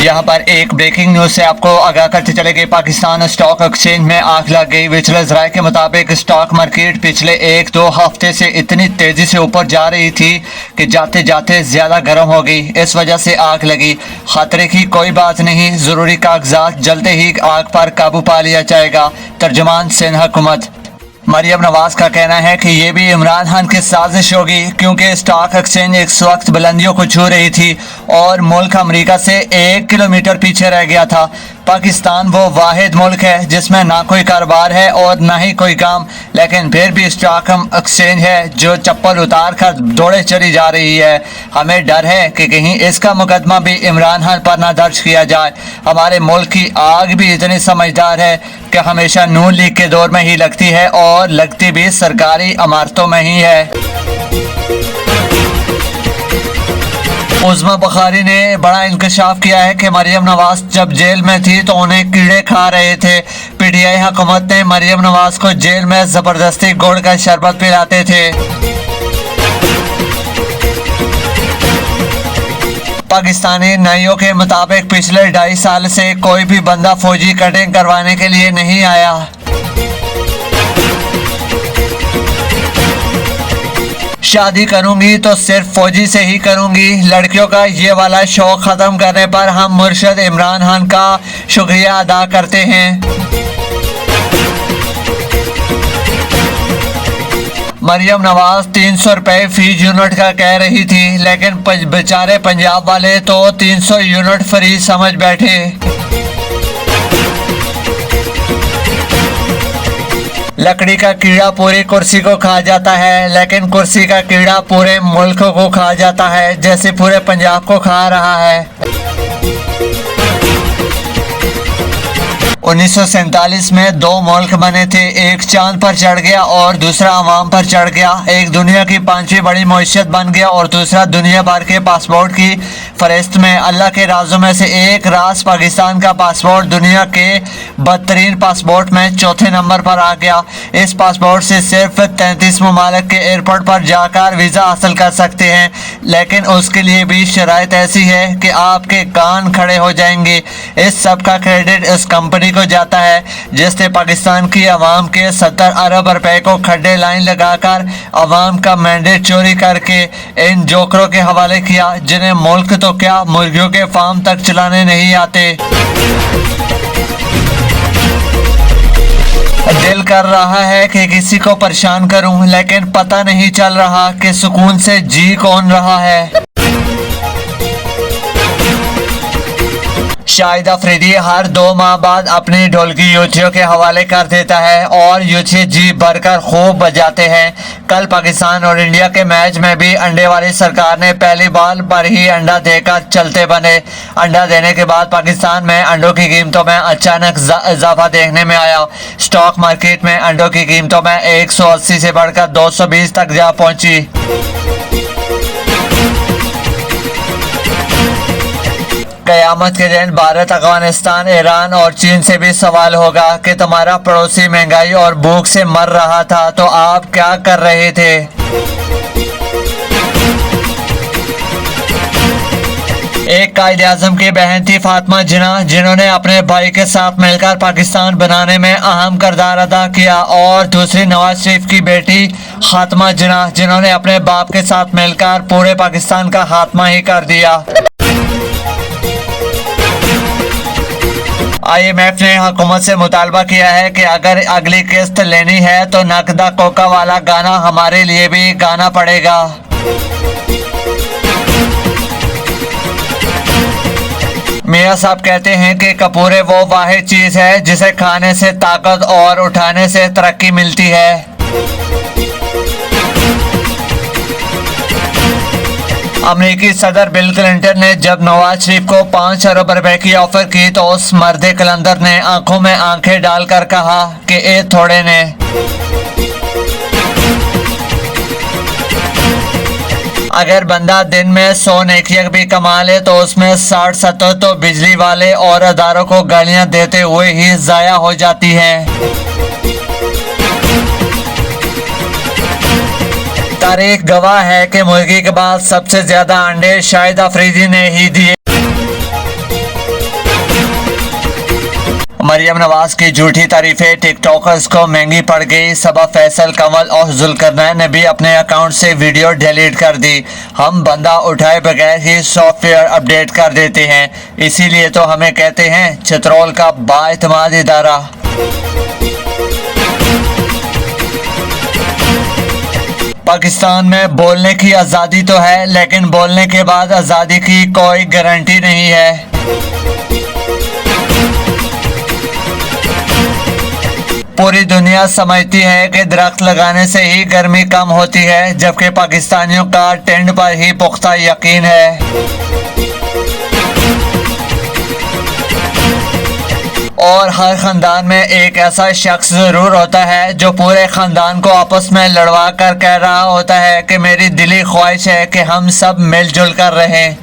यहाँ पर एक ब्रेकिंग न्यूज से आपको आगाह करते चले कि पाकिस्तान स्टॉक एक्सचेंज में आग लग गई। विजिलेंस राय के मुताबिक स्टॉक मार्केट पिछले 1-2 हफ्ते से इतनी तेजी से ऊपर जा रही थी कि जाते जाते ज्यादा गर्म हो गई। इस वजह से आग लगी। खतरे की कोई बात नहीं, जरूरी कागजात जल्दी ही आग पर काबू पा लिया जाएगा। तर्जुमान सिंध हुकूमत मरियम नवाज का कहना है कि ये भी इमरान खान की साजिश होगी, क्योंकि स्टॉक एक्सचेंज इस वक्त बुलंदियों को छू रही थी और मुल्क अमेरिका से 1 किलोमीटर पीछे रह गया था। पाकिस्तान वो वाहिद मुल्क है जिसमें ना कोई कारोबार है और ना ही कोई काम, लेकिन फिर भी स्टॉक एक्सचेंज है जो चप्पल उतार कर दौड़े चली जा रही है। हमें डर है कि कहीं इसका मुकदमा भी इमरान खान पर ना दर्ज किया जाए। हमारे मुल्क की आग भी इतनी समझदार है कि हमेशा नून लीग के दौर में ही लगती है और लगती भी सरकारी इमारतों में ही है। उज़्मा बुखारी ने बड़ा इंकशाफ किया है कि मरियम नवाज जब जेल में थी तो उन्हें कीड़े खा रहे थे। पीटीआई हुकूमत ने मरियम नवाज को जेल में जबरदस्ती गुड़ का शरबत पिलाते थे। पाकिस्तानी नइयों के मुताबिक पिछले 2.5 साल से कोई भी बंदा फौजी कटिंग करवाने के लिए नहीं आया। शादी करूंगी तो सिर्फ फौजी से ही करूंगी। लड़कियों का ये वाला शौक खत्म करने पर हम मुर्शद इमरान खान का शुक्रिया अदा करते हैं। मरियम नवाज 300 रुपए फी यूनिट का कह रही थी, लेकिन बेचारे पंजाब वाले तो 300 यूनिट फ्री समझ बैठे। लकड़ी का कीड़ा पूरी कुर्सी को खा जाता है, लेकिन कुर्सी का कीड़ा पूरे मुल्क को खा जाता है, जैसे पूरे पंजाब को खा रहा है। 1947 में 2 मुल्क बने थे, एक चांद पर चढ़ गया और दूसरा अवाम पर चढ़ गया। एक दुनिया की 5वीं बड़ी मईशत बन गया और दूसरा दुनिया भर के पासपोर्ट की फहरिस्त में। अल्लाह के राजों में से एक राज पाकिस्तान का पासपोर्ट दुनिया के बदतरीन पासपोर्ट में 4थे नंबर पर आ गया। इस पासपोर्ट से सिर्फ 33 ममालिक के एयरपोर्ट पर जाकर वीज़ा हासिल कर सकते हैं, लेकिन उसके लिए भी शराइत ऐसी है कि आपके कान खड़े हो जाएंगे। इस सब का क्रेडिट इस कंपनी को जाता है जिसने पाकिस्तान की आवाम के 70 अरब रुपए को खड्डे लाइन लगाकर आवाम का मैंडेट चोरी करके इन जोकरों के हवाले किया, जिन्हें मुल्क तो क्या मुर्गियों के फार्म तक चलाने नहीं आते। दिल कर रहा है कि किसी को परेशान करूं, लेकिन पता नहीं चल रहा कि सुकून से जी कौन रहा है। शाहिद अफरीदी हर 2 माह बाद अपनी ढोलकी यूथियों के हवाले कर देता है और यूथी जी भरकर खूब बजाते हैं। कल पाकिस्तान और इंडिया के मैच में भी अंडे वाली सरकार ने पहली बॉल पर ही अंडा देकर चलते बने। अंडा देने के बाद पाकिस्तान में अंडों की कीमतों में अचानक इजाफा देखने में आया। स्टॉक मार्केट में अंडों की कीमतों में 180 से बढ़कर 220 तक जा पहुंची। कयामत के दिन भारत, अफगानिस्तान, ईरान और चीन से भी सवाल होगा कि तुम्हारा पड़ोसी महंगाई और भूख से मर रहा था तो आप क्या कर रहे थे। एक कायद-ए-आज़म की बहन थी फातिमा जिन्ना, जिन्होंने अपने भाई के साथ मिलकर पाकिस्तान बनाने में अहम किरदार अदा किया, और दूसरी नवाज शरीफ की बेटी फातिमा जिन्ना, जिन्होंने अपने बाप के साथ मिलकर पूरे पाकिस्तान का खात्मा ही कर दिया। IMF ने हुकूमत से मुतालबा किया है कि अगर अगली किस्त लेनी है तो नकदा कोका वाला गाना हमारे लिए भी गाना पड़ेगा। मियाँ साहब कहते हैं कि कपूरे वो वाहिद चीज है जिसे खाने से ताकत और उठाने से तरक्की मिलती है। अमेरिकी सदर बिल क्लिंटन ने जब नवाज शरीफ को 5 अरब रुपए की ऑफर की तो उस मर्दे कलंदर ने आंखों में आंखें डालकर कहा कि ए थोड़े ने। अगर बंदा दिन में 100 नेकियां भी कमा ले तो उसमें 60-70 तो बिजली वाले और अदारों को गालियां देते हुए ही जाया हो जाती हैं। तारीख गवाह है कि मुर्गी के बाद सबसे ज्यादा अंडे शाहिद अफरीदी ने ही दिए। मरियम नवाज की झूठी तारीफें टिकटॉकर्स को महंगी पड़ गई। सबा फैसल, कंवल और जुल्करनैन ने भी अपने अकाउंट से वीडियो डिलीट कर दी। हम बंदा उठाए बगैर ही सॉफ्टवेयर अपडेट कर देते हैं, इसीलिए तो हमें कहते हैं चित्रोल का बाएतमाद इदारा। पाकिस्तान में बोलने की आज़ादी तो है, लेकिन बोलने के बाद आज़ादी की कोई गारंटी नहीं है। पूरी दुनिया समझती है कि दरख्त लगाने से ही गर्मी कम होती है, जबकि पाकिस्तानियों का टेंट पर ही पुख्ता यकीन है। और हर खानदान में एक ऐसा शख्स जरूर होता है जो पूरे खानदान को आपस में लड़वा कर कह रहा होता है कि मेरी दिली ख्वाहिश है कि हम सब मिलजुल कर रहें।